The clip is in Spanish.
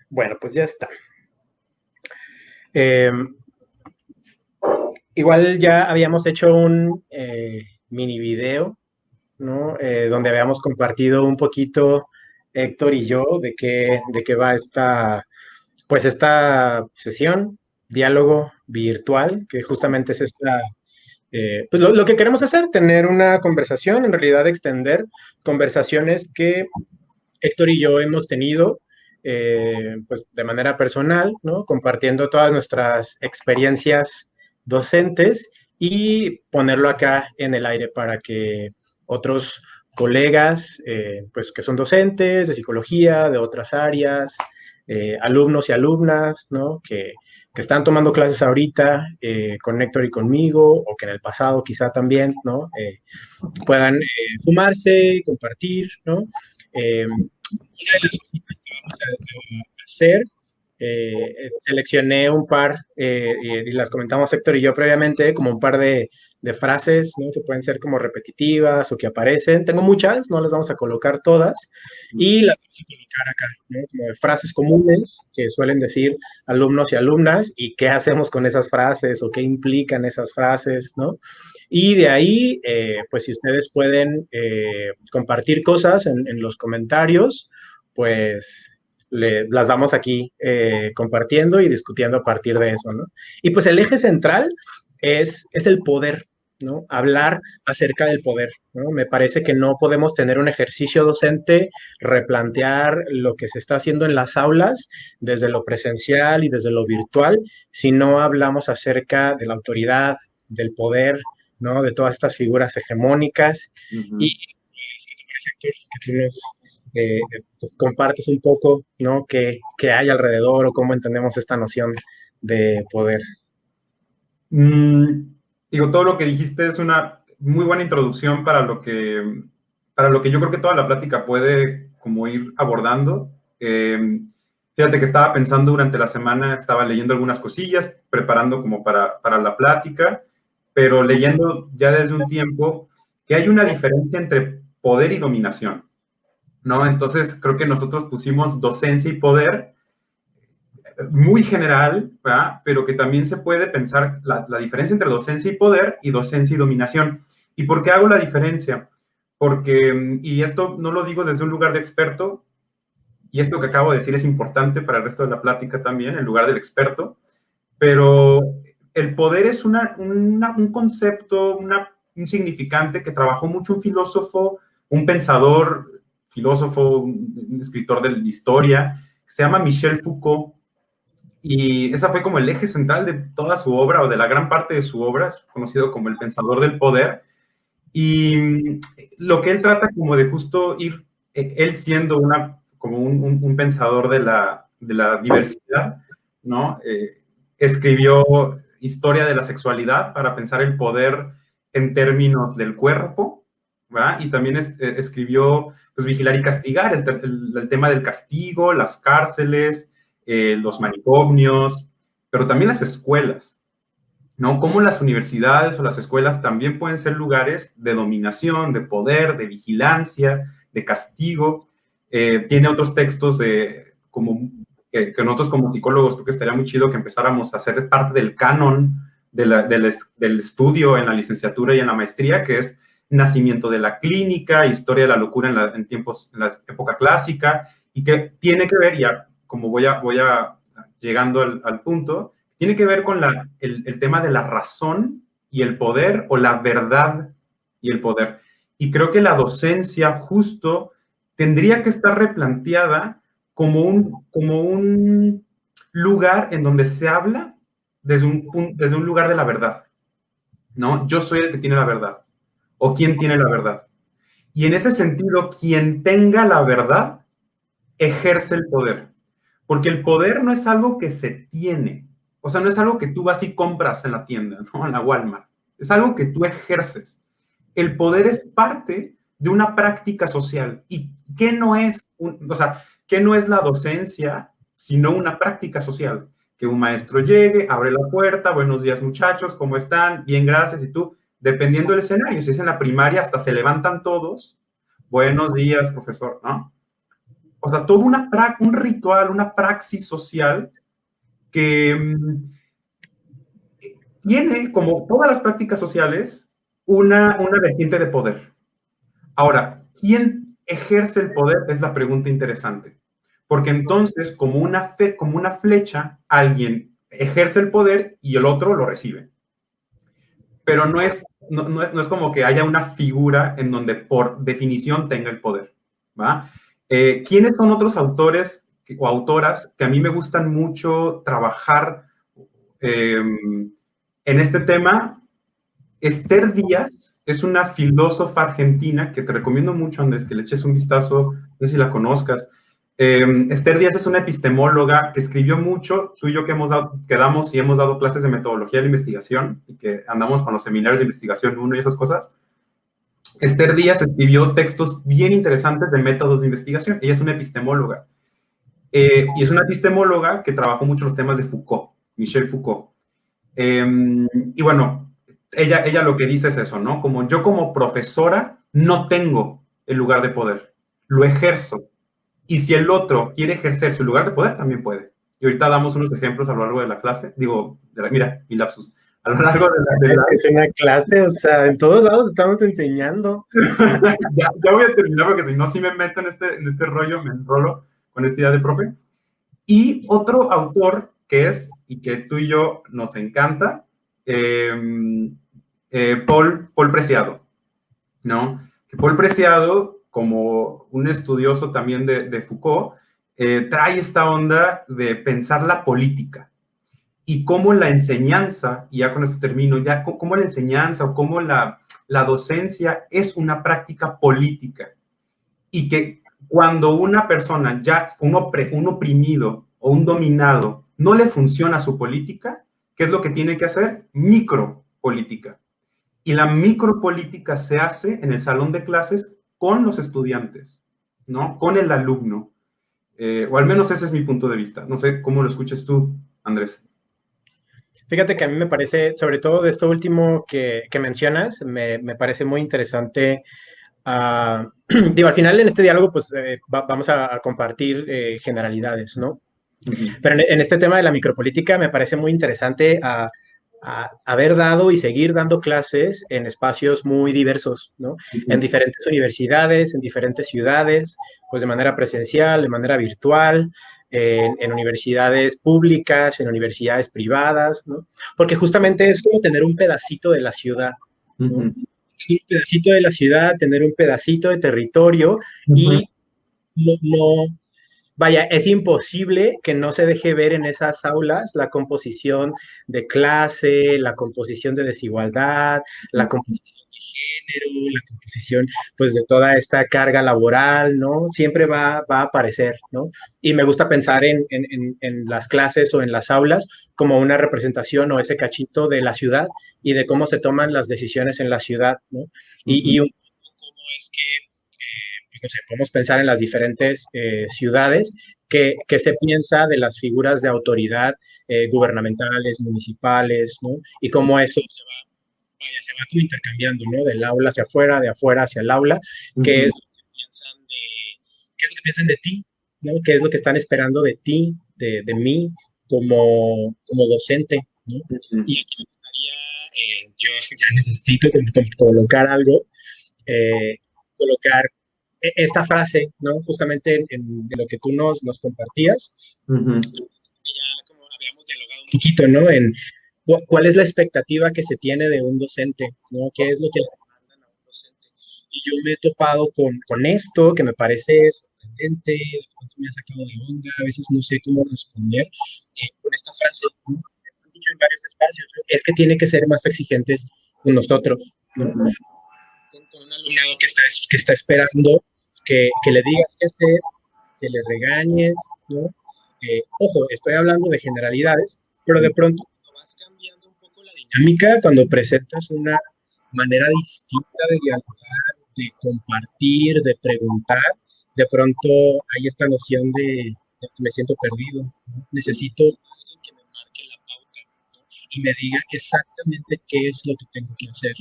Bueno, pues ya está. Eh, Igual ya habíamos hecho un mini video, ¿no? Donde habíamos compartido un poquito, Héctor y yo, de qué va esta sesión, diálogo virtual, que justamente es pues lo que queremos hacer, tener una conversación, en realidad extender conversaciones que Héctor y yo hemos tenido, pues de manera personal, ¿no? Compartiendo todas nuestras experiencias docentes y ponerlo acá en el aire para que otros colegas, pues que son docentes de psicología, de otras áreas, alumnos y alumnas, ¿no? Que están tomando clases ahorita con Héctor y conmigo, o que en el pasado quizá también, ¿no? Puedan sumarse, compartir, ¿no? Una de las cositas que vamos a hacer, seleccioné un par, y las comentamos Héctor y yo previamente, como un par de frases, ¿no? Que pueden ser como repetitivas o que aparecen. Tengo muchas, no las vamos a colocar todas, y las vamos a colocar acá, ¿no? Como de frases comunes que suelen decir alumnos y alumnas, y qué hacemos con esas frases o qué implican esas frases, ¿no? Y de ahí, pues si ustedes pueden compartir cosas en los comentarios, pues las vamos aquí compartiendo y discutiendo a partir de eso, ¿no? Y pues el eje central es el poder, ¿no? Hablar acerca del poder, ¿no? Me parece que no podemos tener un ejercicio docente, replantear lo que se está haciendo en las aulas desde lo presencial y desde lo virtual, si no hablamos acerca de la autoridad, del poder, ¿no? De todas estas figuras hegemónicas. Y si te parece, Héctor, que tú nos pues, compartes un poco, ¿no? ¿Qué hay alrededor o cómo entendemos esta noción de poder? Mm, Digo, todo lo que dijiste es una muy buena introducción para lo que yo creo que toda la plática puede como ir abordando. Fíjate que estaba pensando durante la semana, estaba leyendo algunas cosillas, preparando como para la plática, pero leyendo ya desde un tiempo que hay una diferencia entre poder y dominación, ¿no? Entonces creo que nosotros pusimos docencia y poder muy general, ¿verdad? Pero que también se puede pensar la diferencia entre docencia y poder y docencia y dominación. ¿Y por qué hago la diferencia? Porque, y esto no lo digo desde un lugar de experto, y esto que acabo de decir es importante para el resto de la plática también, en lugar del experto, pero el poder es un concepto, un significante que trabajó mucho un filósofo, un pensador, filósofo, un escritor de la historia, que se llama Michel Foucault, y esa fue como el eje central de toda su obra, o de la gran parte de su obra, es conocido como el pensador del poder. Y lo que él trata como de justo ir, él siendo como un pensador de la diversidad, ¿no? Escribió Historia de la Sexualidad para pensar el poder en términos del cuerpo, ¿verdad? Y también escribió pues, Vigilar y Castigar, el tema del castigo, las cárceles, los manicomios, pero también las escuelas, ¿no? Cómo las universidades o las escuelas también pueden ser lugares de dominación, de poder, de vigilancia, de castigo. Tiene otros textos que nosotros como psicólogos creo que estaría muy chido que empezáramos a hacer parte del canon del estudio en la licenciatura y en la maestría, que es Nacimiento de la Clínica, Historia de la Locura en la época clásica, y que tiene que ver, ya como voy a llegando al punto, tiene que ver con el tema de la razón y el poder, o la verdad y el poder. Y creo que la docencia justo tendría que estar replanteada como un lugar en donde se habla desde un lugar de la verdad, ¿no? Yo soy el que tiene la verdad, o quién tiene la verdad. Y en ese sentido, quien tenga la verdad ejerce el poder. Porque el poder no es algo que se tiene. O sea, no es algo que tú vas y compras en la tienda, ¿no? En la Walmart. Es algo que tú ejerces. El poder es parte de una práctica social. ¿Y qué no es? O sea, ¿qué no es la docencia sino una práctica social? Que un maestro llegue, abre la puerta, buenos días muchachos, ¿cómo están? Bien, gracias. Y tú, dependiendo del escenario, si es en la primaria, hasta se levantan todos. Buenos días, profesor, ¿no? o sea, todo un ritual, una praxis social que tiene, como todas las prácticas sociales, una vertiente de poder. Ahora, ¿quién ejerce el poder? Es la pregunta interesante. Porque entonces, como una flecha, alguien ejerce el poder y el otro lo recibe. Pero no es como que haya una figura en donde por definición tenga el poder, ¿va? ¿Quiénes son otros autores o autoras que a mí me gustan mucho trabajar en este tema? Esther Díaz es una filósofa argentina que te recomiendo mucho, Andrés, que le eches un vistazo, no sé si la conozcas. Esther Díaz es una epistemóloga que escribió mucho, tú y yo quedamos y hemos dado clases de metodología de la investigación y que andamos con los seminarios de investigación 1 y esas cosas. Esther Díaz escribió textos bien interesantes de métodos de investigación. Ella es una epistemóloga. Y es una epistemóloga que trabajó mucho los temas de Foucault, Michel Foucault. Y bueno, ella lo que dice es eso, ¿no? Como yo como profesora no tengo el lugar de poder, lo ejerzo. Y si el otro quiere ejercer su lugar de poder, también puede. Y ahorita damos unos ejemplos a lo largo de la clase. Mira, mi lapsus. A lo largo de la... Es una clase, o sea, en todos lados estamos enseñando. ya voy a terminar porque si no, sí me meto en este rollo, me enrolo con esta idea de profe. Y otro autor que es, y que tú y yo nos encanta, Paul Preciado, ¿no? Que Paul Preciado, como un estudioso también de Foucault, trae esta onda de pensar la política y cómo la enseñanza, y ya con esto termino, ya cómo la enseñanza o cómo la docencia es una práctica política y que cuando una persona, un oprimido o un dominado, no le funciona su política, ¿qué es lo que tiene que hacer? Micropolítica. Y la micropolítica se hace en el salón de clases con los estudiantes, ¿no? Con el alumno. O al menos ese es mi punto de vista. No sé cómo lo escuches tú, Andrés. Fíjate que a mí me parece, sobre todo de esto último que mencionas, me parece muy interesante. Digo, al final en este diálogo, pues vamos a compartir generalidades, ¿no? Pero en este tema de la micropolítica me parece muy interesante haber dado y seguir dando clases en espacios muy diversos, ¿no? En diferentes universidades, en diferentes ciudades, pues de manera presencial, de manera virtual, en universidades públicas, en universidades privadas, ¿no? Porque justamente es como tener un pedacito de la ciudad, ¿no? Un pedacito de la ciudad, tener un pedacito de territorio y no, vaya, es imposible que no se deje ver en esas aulas la composición de clase, la composición de desigualdad, la composición de género, la composición pues de toda esta carga laboral, ¿no? Siempre va a aparecer, ¿no? Y me gusta pensar en las clases o en las aulas como una representación o ese cachito de la ciudad y de cómo se toman las decisiones en la ciudad, ¿no? Y un poco cómo es que pues, no sé, podemos pensar en las diferentes ciudades que se piensa de las figuras de autoridad gubernamentales, municipales, ¿no? Y cómo eso se va como intercambiando, ¿no? Del aula hacia afuera, de afuera hacia el aula, qué es lo que piensan qué es lo que piensan de ti, ¿no? ¿Qué es lo que están esperando de ti, de mí, como docente, ¿no? Y aquí me gustaría, yo ya necesito colocar algo, colocar esta frase, ¿no? Justamente en lo que tú nos compartías, ya como habíamos dialogado un poquito, ¿no? En cuál es la expectativa que se tiene de un docente, ¿no? ¿Qué es lo que le demandan a un docente? Y yo me he topado con esto que me parece sorprendente, de pronto me ha sacado de onda, a veces no sé cómo responder con esta frase, ¿no? Me han dicho en varios espacios, ¿no? Es que tiene que ser más exigentes con nosotros, ¿no? Con un alumnado que está esperando que le digas qué hacer, que le regañes, ¿no? Ojo, estoy hablando de generalidades, pero de pronto cuando vas cambiando un poco la dinámica, cuando presentas una manera distinta de dialogar, de compartir, de preguntar, de pronto hay esta noción de que me siento perdido, ¿no? Necesito alguien que me marque la pauta, ¿no? Y me diga exactamente qué es lo que tengo que hacer.